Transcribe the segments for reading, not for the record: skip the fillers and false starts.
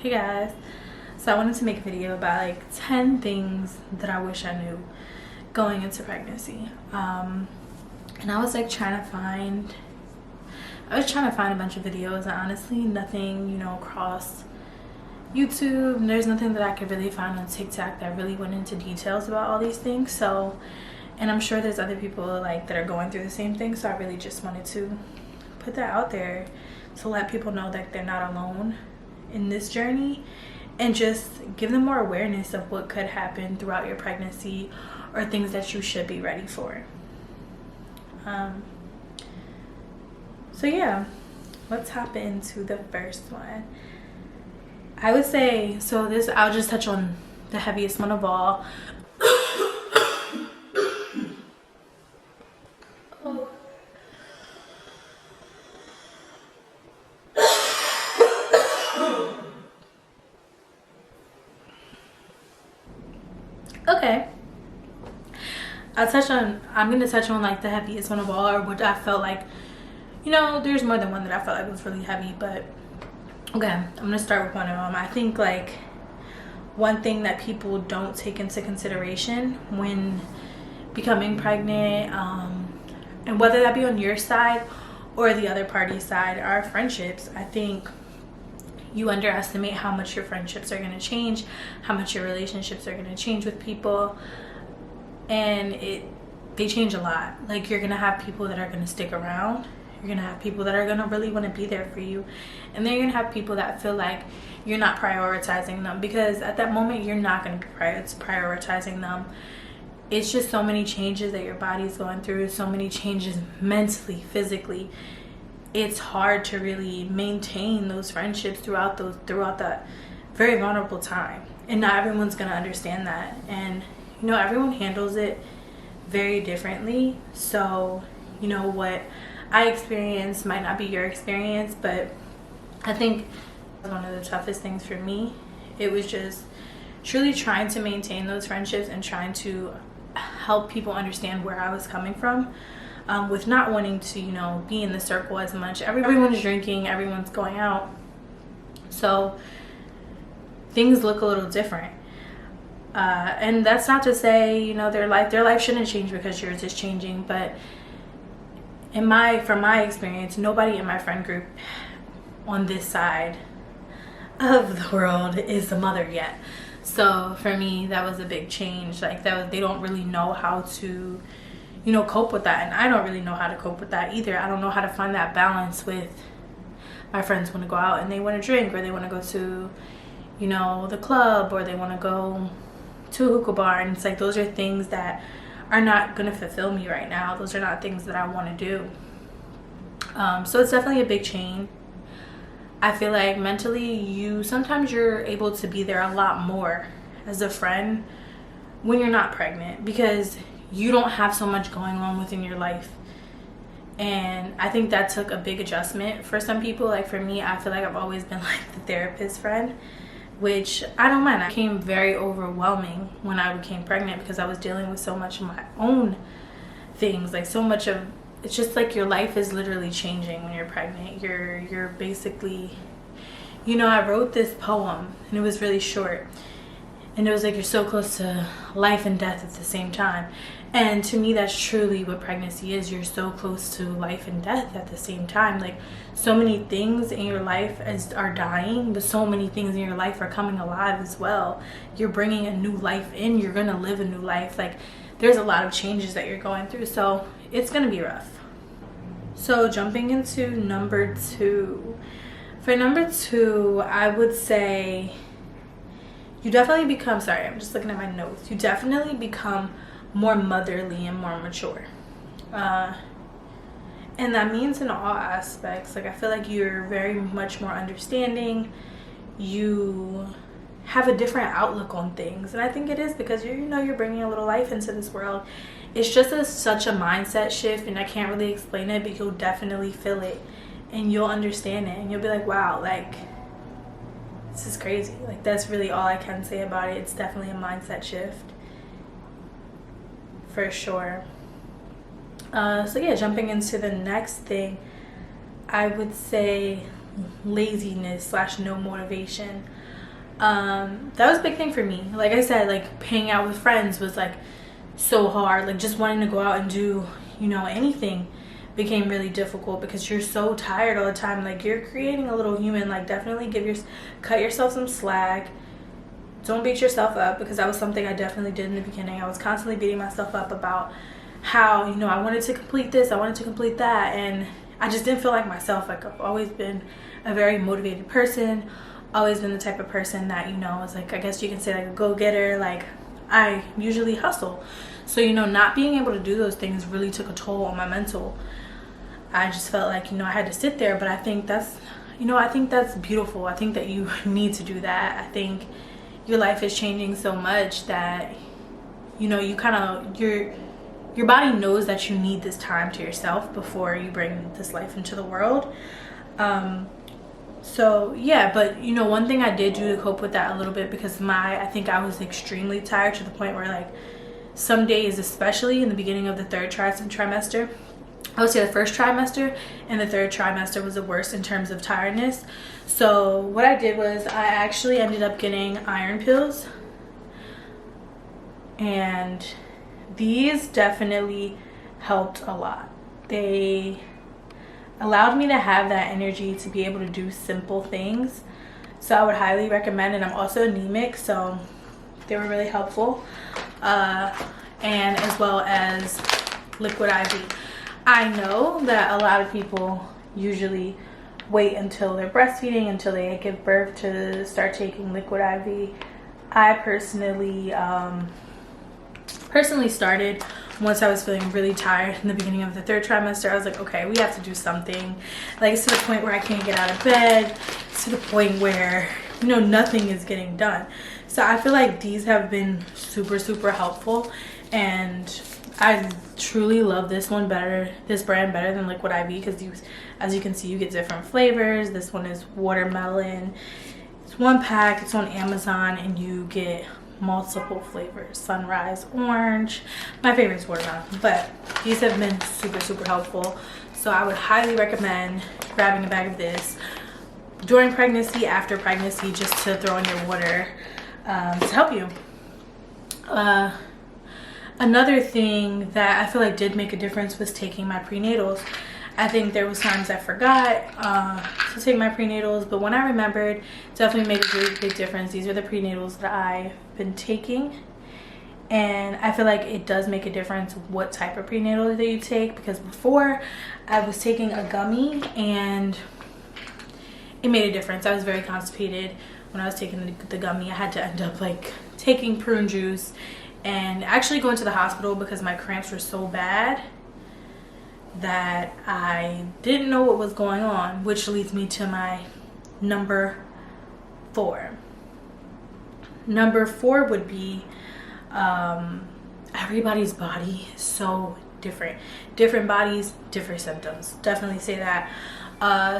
Hey guys, so I wanted to make a video about like 10 things that I wish I knew going into pregnancy. And I was like trying to find a bunch of videos, and honestly nothing, across YouTube, and there's nothing that I could really find on TikTok that really went into details about all these things. So, and I'm sure there's other people like that are going through the same thing, so I really just wanted to put that out there to let people know that they're not alone in this journey, and just give them more awareness of what could happen throughout your pregnancy or things that you should be ready for. So yeah, let's hop into the first one. I would say, so this, I'll just touch on the heaviest one of all. Okay, I'm gonna touch on like the heaviest one of all, or what I felt like, there's more than one that I felt like was really heavy, but okay, I'm gonna start with one of them. I think like one thing that people don't take into consideration when becoming pregnant, and whether that be on your side or the other party's side, are friendships. I think you underestimate how much your friendships are going to change, how much your relationships are going to change with people, and they change a lot. Like, you're going to have people that are going to stick around, you're going to have people that are going to really want to be there for you, and then you're going to have people that feel like you're not prioritizing them, because at that moment you're not going to be prioritizing them. It's just so many changes that your body's going through, so many changes mentally, physically. It's hard to really maintain those friendships throughout that very vulnerable time, and not everyone's going to understand that, and everyone handles it very differently. So what I experienced might not be your experience, but I think one of the toughest things for me, it was just truly trying to maintain those friendships and trying to help people understand where I was coming from, with not wanting to be in the circle as much. Everyone's drinking, everyone's going out, so things look a little different, and that's not to say their life shouldn't change because yours is changing. But from my experience, nobody in my friend group on this side of the world is the mother yet. So for me, that was a big change. Like, they don't really know how to cope with that, and I don't really know how to cope with that either. I don't know how to find that balance with my friends want to go out and they want to drink, or they want to go to the club, or they want to go to a hookah bar, and it's like, those are things that are not going to fulfill me right now. Those are not things that I want to do. So it's definitely a big change. I feel like mentally, sometimes you're able to be there a lot more as a friend when you're not pregnant, because you don't have so much going on within your life. And I think that took a big adjustment for some people. Like, for me, I feel like I've always been like the therapist friend, which I don't mind. It became very overwhelming when I became pregnant, because I was dealing with so much of my own things. Like, so much of it's just like your life is literally changing when you're pregnant. You're basically, I wrote this poem, and it was really short, and it was like, you're so close to life and death at the same time. And to me, that's truly what pregnancy is. You're so close to life and death at the same time. Like, so many things in your life are dying, but so many things in your life are coming alive as well. You're bringing a new life in. You're going to live a new life. Like, there's a lot of changes that you're going through. So it's going to be rough. So jumping into number 2. For number 2, I would say you definitely become, I'm just looking at my notes. You definitely become more motherly and more mature. And that means in all aspects. Like, I feel like you're very much more understanding. You have a different outlook on things. And I think it is because you're bringing a little life into this world. It's just such a mindset shift, and I can't really explain it, but you'll definitely feel it, and you'll understand it, and you'll be like, wow, like, this is crazy. Like, that's really all I can say about it. It's definitely a mindset shift, for sure. So yeah, jumping into the next thing, I would say laziness / no motivation. That was a big thing for me. Like I said, like hanging out with friends was like so hard. Like just wanting to go out and do, you know, anything became really difficult because you're so tired all the time. Like you're creating a little human. Like definitely cut yourself some slack. Don't beat yourself up, because that was something I definitely did in the beginning. I was constantly beating myself up about how, you know, I wanted to complete this, I wanted to complete that, and I just didn't feel like myself. Like I've always been a very motivated person, always been the type of person that, you know, is like, I guess you can say like a go-getter. Like I usually hustle. So, you know, not being able to do those things really took a toll on my mental. I just felt like, you know, I had to sit there, but I think that's, you know, I think that's beautiful. I think that you need to do that. I think your life is changing so much that, you know, you kind of, your body knows that you need this time to yourself before you bring this life into the world. So yeah, but you know, one thing I did do to cope with that a little bit, because I think I was extremely tired to the point where like some days, especially in the beginning of the third trimester, I would say the first trimester and the third trimester was the worst in terms of tiredness. So what I did was I actually ended up getting iron pills, and these definitely helped a lot. They allowed me to have that energy to be able to do simple things. So I would highly recommend, and I'm also anemic, so they were really helpful. And as well as liquid IV. I know that a lot of people usually wait until they're breastfeeding, until they give birth to start taking liquid IV. I personally started once I was feeling really tired in the beginning of the third trimester. I was like, okay, we have to do something. Like, it's to the point where I can't get out of bed. It's to the point where, you know, nothing is getting done. So I feel like these have been super, super helpful, and I truly love this brand better than liquid IV, because as you can see, you get different flavors. This one is watermelon. It's one pack, it's on Amazon, and you get multiple flavors. Sunrise orange, my favorite is watermelon, but these have been super, super helpful. So I would highly recommend grabbing a bag of this during pregnancy, after pregnancy, just to throw in your water to help you. Another thing that I feel like did make a difference was taking my prenatals. I think there was times I forgot to take my prenatals, but when I remembered, definitely made a really big difference. These are the prenatals that I've been taking, and I feel like it does make a difference what type of prenatal that you take, because before I was taking a gummy and it made a difference. I was very constipated when I was taking the gummy. I had to end up like taking prune juice and actually going to the hospital because my cramps were so bad that I didn't know what was going on, which leads me to my number 4. Number 4 would be everybody's body is so different. Different bodies, different symptoms. Definitely say that.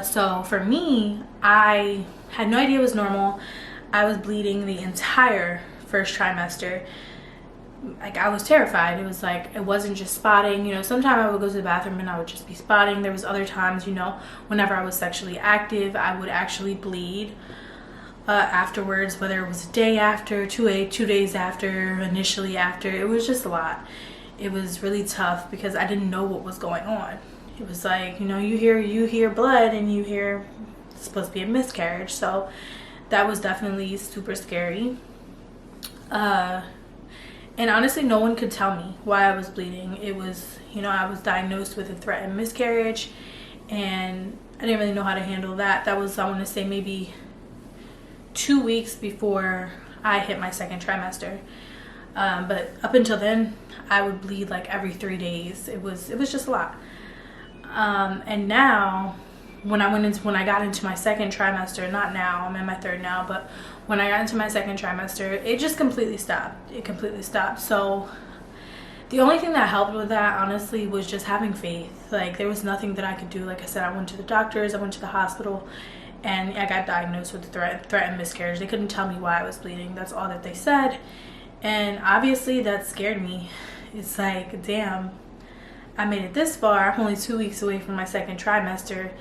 So for me, I had no idea it was normal. I was bleeding the entire first trimester. Like, I was terrified. It was like, it wasn't just spotting. You know, sometimes I would go to the bathroom and I would just be spotting. There was other times, you know, whenever I was sexually active, I would actually bleed afterwards, whether it was a day after, 2 days after, initially after. It was just a lot. It was really tough because I didn't know what was going on. It was like, you know, you hear blood and you hear it's supposed to be a miscarriage. So that was definitely super scary. And honestly, no one could tell me why I was bleeding. It was, you know, I was diagnosed with a threatened miscarriage, and I didn't really know how to handle that. That was, I want to say, maybe 2 weeks before I hit my second trimester. But up until then, I would bleed like every 3 days. It was just a lot. And now, when I got into my second trimester, not now, I'm in my third now, but when I got into my second trimester, it just completely stopped. It completely stopped. So the only thing that helped with that, honestly, was just having faith. Like, there was nothing that I could do. Like I said, I went to the doctors, I went to the hospital, and I got diagnosed with threatened miscarriage. They couldn't tell me why I was bleeding. That's all that they said. And obviously that scared me. It's like, damn, I made it this far. I'm only 2 weeks away from my second trimester.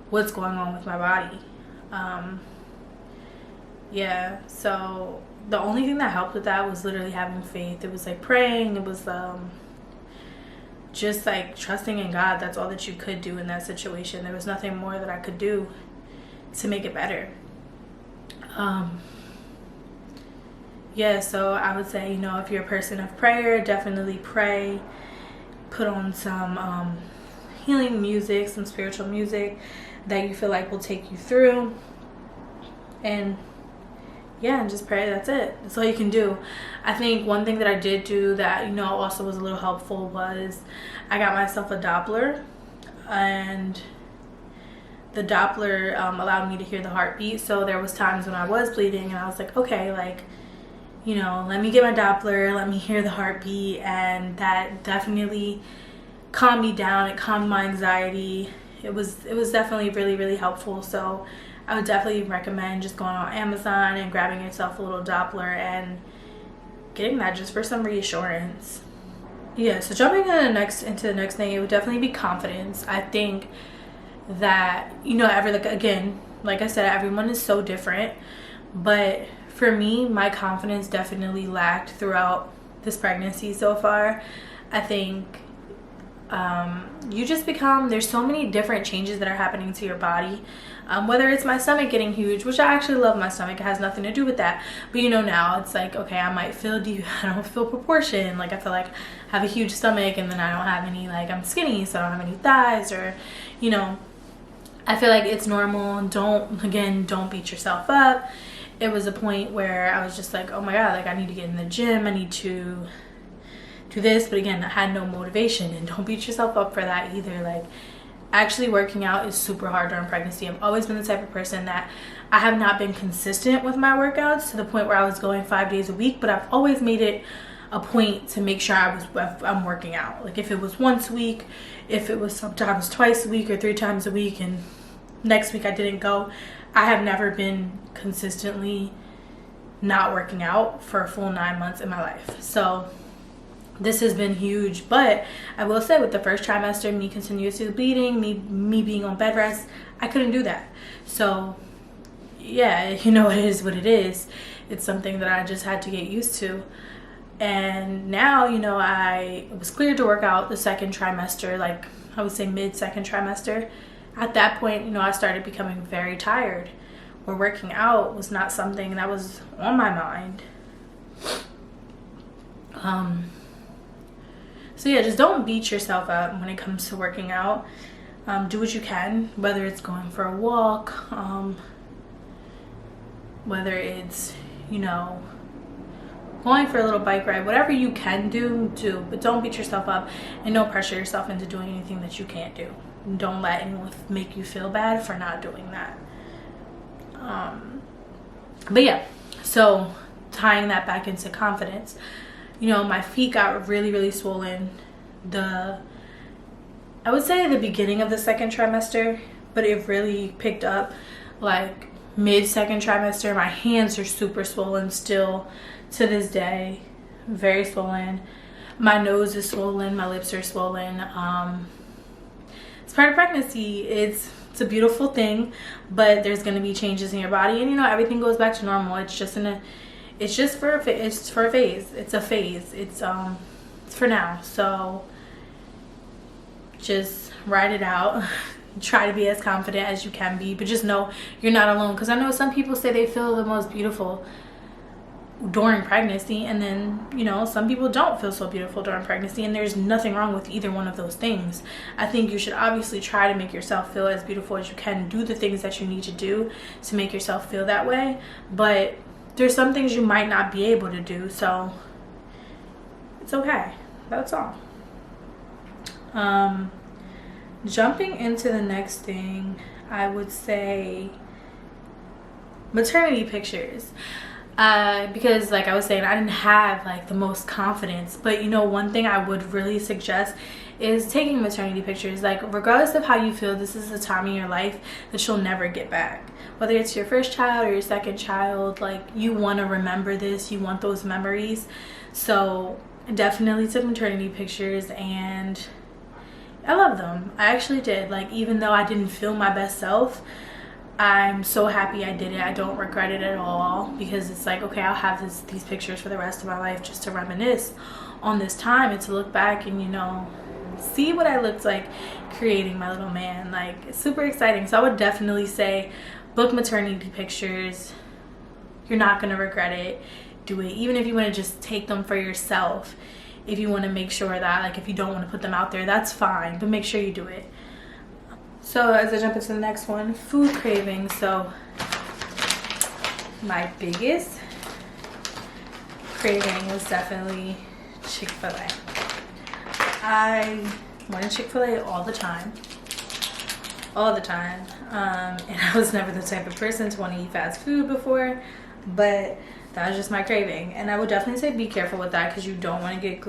What's going on with my body? yeah, so the only thing that helped with that was literally having faith. It was like praying. It was just like trusting in God. That's all that you could do in that situation. There was nothing more that I could do to make it better. Yeah, so I would say, you know, if you're a person of prayer, definitely pray. Put on some healing music, some spiritual music that you feel like will take you through. And yeah, and just pray. That's it. That's all you can do. I think one thing that I did do that, you know, also was a little helpful was I got myself a Doppler, and the Doppler allowed me to hear the heartbeat. So there was times when I was bleeding and I was like, okay, like, you know, let me get my Doppler, let me hear the heartbeat. And that definitely calmed me down. It calmed my anxiety. It was definitely really, really helpful. So I would definitely recommend just going on Amazon and grabbing yourself a little Doppler and getting that just for some reassurance. Yeah, so jumping into the next thing, it would definitely be confidence. I think that, you know, again, like I said, everyone is so different, but for me, my confidence definitely lacked throughout this pregnancy so far. I think you just there's so many different changes that are happening to your body. Whether it's my stomach getting huge, which I actually love my stomach, it has nothing to do with that. But you know, now it's like, okay, I might feel I don't feel proportion. Like I feel like I have a huge stomach and then I don't have any, like I'm skinny, so I don't have any thighs, or, you know, I feel like it's normal. Don't beat yourself up. It was a point where I was just like, oh my God, like I need to get in the gym. I need to do this. But again, I had no motivation, and don't beat yourself up for that either. Like, actually working out is super hard during pregnancy. I've always been the type of person that I have not been consistent with my workouts to the point where I was going 5 days a week, but I've always made it a point to make sure I'm working out. Like if it was once a week, if it was sometimes twice a week or 3 times a week, and next week I didn't go, I have never been consistently not working out for a full 9 months in my life. So this has been huge. But I will say, with the first trimester, me continuously bleeding, me being on bed rest, I couldn't do that. So yeah, you know, it is what it is. It's something that I just had to get used to. And now, you know, I was cleared to work out the second trimester, like I would say mid-second trimester. At that point, you know, I started becoming very tired, where working out was not something that was on my mind. So yeah, just don't beat yourself up when it comes to working out. Do what you can, whether it's going for a walk, whether it's, you know, going for a little bike ride, whatever you can do, but don't beat yourself up, and don't pressure yourself into doing anything that you can't do. Don't let anyone make you feel bad for not doing that. But yeah, so tying that back into confidence, you know, my feet got really, really swollen. I would say the beginning of the second trimester, but it really picked up like mid-second trimester. My hands are super swollen still to this day, very swollen. My nose is swollen, my lips are swollen. It's part of pregnancy. It's a beautiful thing, but there's going to be changes in your body, and you know, everything goes back to normal. It's just for a phase. It's a phase. It's for now. So just ride it out. Try to be as confident as you can be, but just know you're not alone. Because I know some people say they feel the most beautiful during pregnancy, and then, you know, some people don't feel so beautiful during pregnancy, and there's nothing wrong with either one of those things. I think you should obviously try to make yourself feel as beautiful as you can. Do the things that you need to do to make yourself feel that way, but there's some things you might not be able to do, so it's okay. That's all. Jumping into the next thing, I would say maternity pictures. Because like I was saying, I didn't have like the most confidence, but you know, one thing I would really suggest is taking maternity pictures. Like, regardless of how you feel, this is a time in your life that you'll never get back. Whether it's your first child or your second child, like, you want to remember this, you want those memories. So definitely took maternity pictures, and I love them. I actually did. Like, even though I didn't feel my best self, I'm so happy I did it. I don't regret it at all, because it's like, okay, I'll have these pictures for the rest of my life just to reminisce on this time and to look back and, you know, see what I looked like creating my little man. Like, it's super exciting. So I would definitely say book maternity pictures. You're not going to regret it. Do it. Even if you want to just take them for yourself. If you want to make sure that, like, if you don't want to put them out there, that's fine. But make sure you do it. So as I jump into the next one, food cravings. So my biggest craving was definitely Chick-fil-A. I wanted Chick-fil-A all the time. All the time. And I was never the type of person to want to eat fast food before, but that was just my craving. And I would definitely say be careful with that, because you don't want to get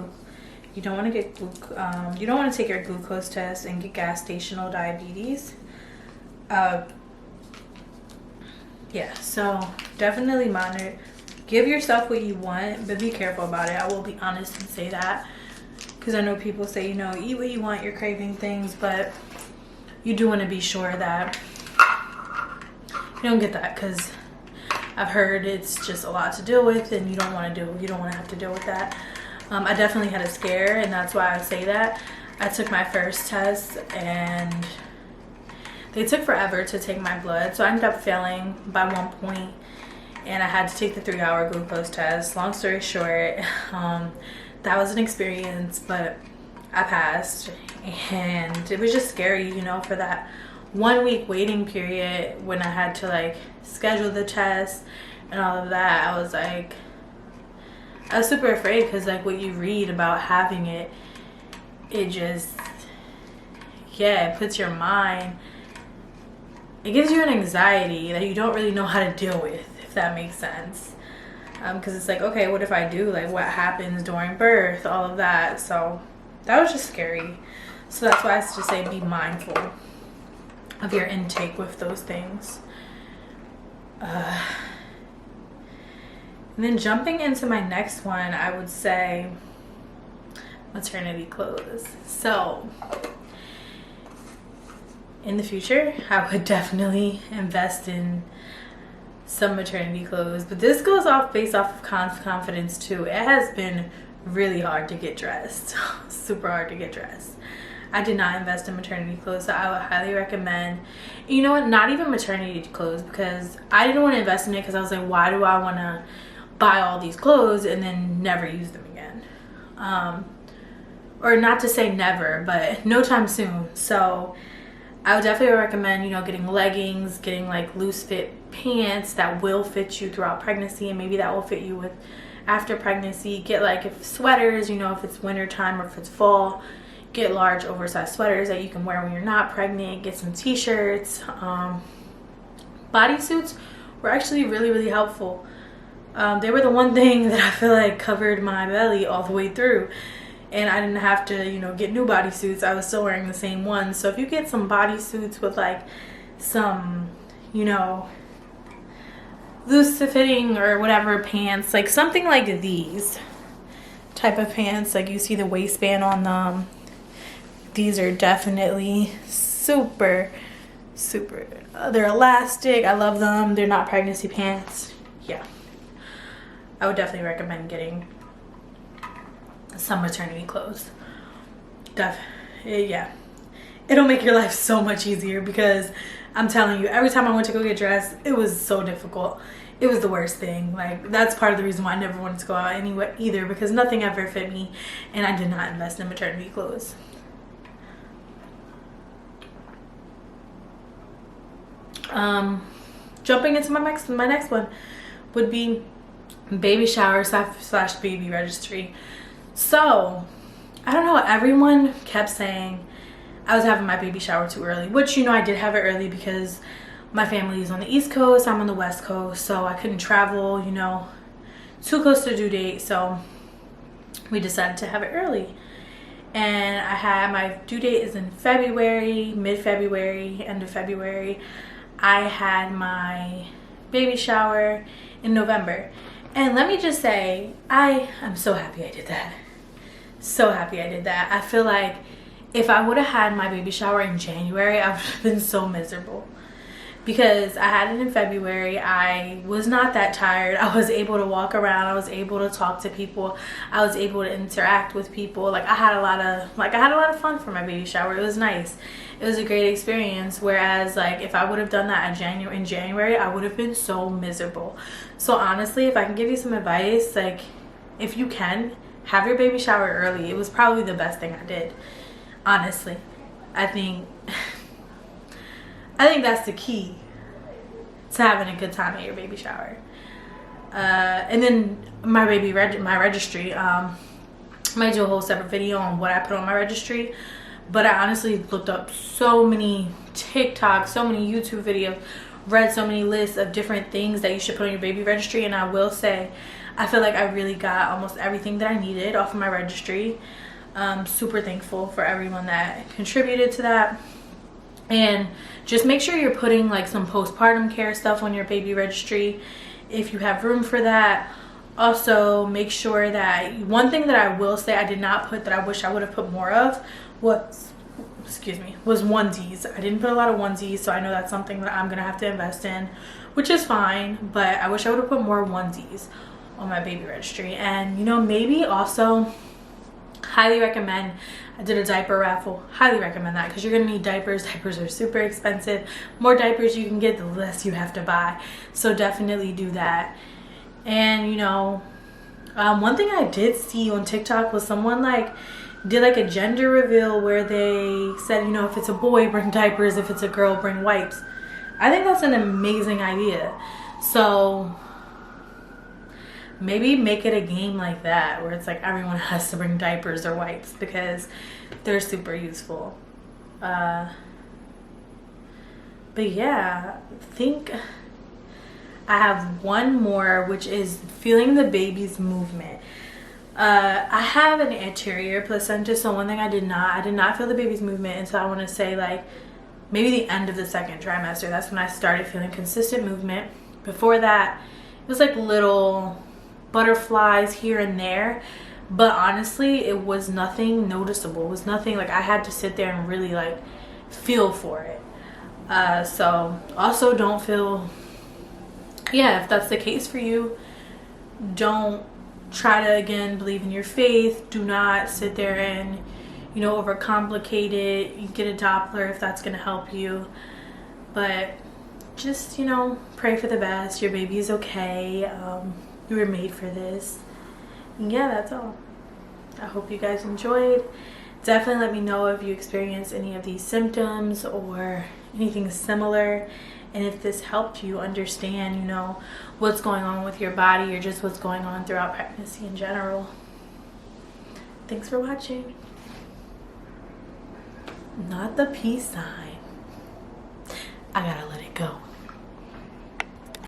you don't want to take your glucose test and get gestational diabetes. Yeah, so definitely monitor. Give yourself what you want, but be careful about it. I will be honest and say that, because I know people say, you know, eat what you want, you're craving things, but you do want to be sure that you don't get that, because I've heard it's just a lot to deal with, and you don't want to have to deal with that. I definitely had a scare, and that's why I say that. I took my first test, and they took forever to take my blood, so I ended up failing by 1 point, and I had to take the 3-hour glucose test. Long story short, that was an experience, but I passed, and it was just scary, you know, for that 1 week waiting period when I had to, like, schedule the test and all of that. I was super afraid, because, like, what you read about having it just, yeah, it puts your mind, it gives you an anxiety that you don't really know how to deal with, if that makes sense. Because it's like, okay, what if I do? Like, what happens during birth? All of that. So that was just scary. So that's why I just say be mindful of your intake with those things. And then jumping into my next one, I would say maternity clothes. So in the future, I would definitely invest in some maternity clothes, but this goes off based off of confidence too. It has been really hard to get dressed. Super hard to get dressed. I did not invest in maternity clothes, so I would highly recommend, you know what, not even maternity clothes, because I didn't want to invest in it, because I was like, why do I want to buy all these clothes and then never use them again? Or not to say never, but no time soon. So I would definitely recommend, you know, getting leggings, getting like loose fit pants that will fit you throughout pregnancy, and maybe that will fit you with after pregnancy. Get like, if sweaters, you know, if it's winter time or if it's fall, get large oversized sweaters that you can wear when you're not pregnant. Get some t-shirts. Bodysuits were actually really, really helpful. They were the one thing that I feel like covered my belly all the way through, and I didn't have to, you know, get new bodysuits. I was still wearing the same ones. So if you get some bodysuits with like some, you know, loose fitting or whatever pants, like something like these type of pants, like you see the waistband on them, these are definitely super they're elastic. I love them. They're not pregnancy pants. Yeah, I would definitely recommend getting some maternity clothes. Yeah, it'll make your life so much easier, because I'm telling you, every time I went to go get dressed, it was so difficult. It was the worst thing. Like, that's part of the reason why I never wanted to go out anywhere either, because nothing ever fit me, and I did not invest in maternity clothes. Jumping into my next one would be baby shower / baby registry. So I don't know, everyone kept saying I was having my baby shower too early, which, you know, I did have it early because my family is on the East Coast, I'm on the West Coast, so I couldn't travel, you know, too close to due date. So we decided to have it early, and I had my due date is in February, mid-February, end of February. I had my baby shower in November, and let me just say, I am so happy I did that. So happy I did that. I feel like if I would have had my baby shower in January, I would have been so miserable. because I had it in February. I was not that tired. I was able to walk around. I was able to talk to people. I was able to interact with people. Like I had a lot of fun for my baby shower. It was nice. It was a great experience. Whereas like if I would have done that in January, I would have been so miserable. So honestly, if I can give you some advice, like if you can, have your baby shower early. It was probably the best thing I did. Honestly, I think that's the key to having a good time at your baby shower. And then my registry, I might do a whole separate video on what I put on my registry. But I honestly looked up so many TikToks, so many YouTube videos, read so many lists of different things that you should put on your baby registry. And I will say, I feel like I really got almost everything that I needed off of my registry. Super thankful for everyone that contributed to that. And just make sure you're putting like some postpartum care stuff on your baby registry if you have room for that. Also, make sure that one thing that I will say I did not put that I wish I would have put more of was onesies. I didn't put a lot of onesies, so I know that's something that I'm gonna have to invest in, which is fine, but I wish I would have put more onesies on my baby registry. And maybe also highly recommend, I did a diaper raffle. Highly recommend that because you're gonna need diapers. Diapers are super expensive. More diapers you can get, the less you have to buy. So definitely do that. And one thing I did see on TikTok was someone did a gender reveal where they said, if it's a boy, bring diapers. If it's a girl, bring wipes. I think that's an amazing idea. So maybe make it a game like that where it's like everyone has to bring diapers or wipes because they're super useful. But yeah, I think I have one more, which is feeling the baby's movement. I have an anterior placenta, so one thing I did not feel the baby's movement until I want to say maybe the end of the second trimester. That's when I started feeling consistent movement. Before that, it was little butterflies here and there, but honestly it was nothing noticeable. It was nothing I had to sit there and really feel for it. So also don't feel, if that's the case for you, don't try to again believe in your faith. Do not sit there and overcomplicate it. You get a Doppler if that's going to help you, but just pray for the best. Your baby is okay. You were made for this. Yeah, that's all. I hope you guys enjoyed. Definitely let me know if you experienced any of these symptoms or anything similar, and if this helped you understand what's going on with your body or just what's going on throughout pregnancy in general. Thanks for watching. Not the peace sign. I gotta